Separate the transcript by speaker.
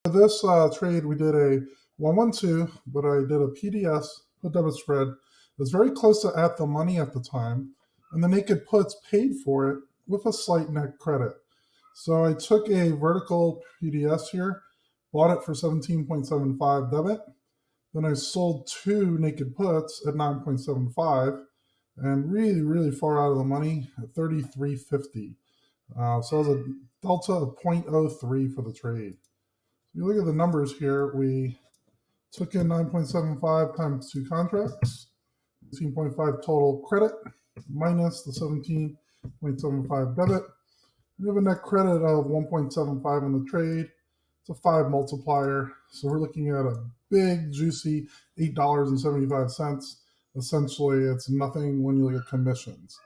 Speaker 1: For this trade, we did a 112, but I did a PDS, put debit spread. It was very close to at the money at the time, and the naked puts paid for it with a slight net credit. So I took a vertical PDS here, bought it for 17.75 debit. Then I sold two naked puts at 9.75 and really, really far out of the money at 33.50. So it was a delta of 0.03 for the trade. You look at the numbers here, we took in 9.75 times two contracts, 18.5 total credit, minus the 17.75 debit. We have a net credit of 1.75 in the trade. It's a 5 multiplier. So we're looking at a big, juicy $8.75. Essentially, it's nothing when you look at commissions.